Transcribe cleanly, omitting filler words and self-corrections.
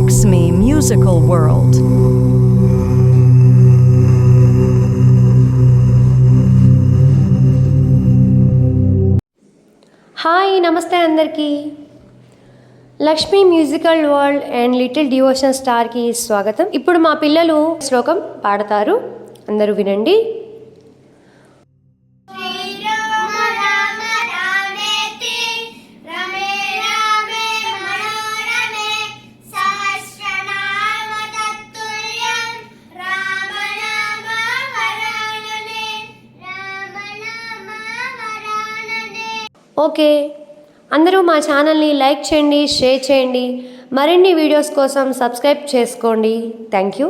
Lakshmi Musical World. Hi నమస్తే అందరికీ. Lakshmi musical world and little devotion స్టార్కి స్వాగతం. ఇప్పుడు మా పిల్లలు శ్లోకం పాడతారు, అందరూ వినండి. ఓకే, అందరూ మా ఛానల్ని లైక్ చేయండి, షేర్ చేయండి. మరిన్ని వీడియోస్ కోసం సబ్స్క్రైబ్ చేసుకోండి. Thank you.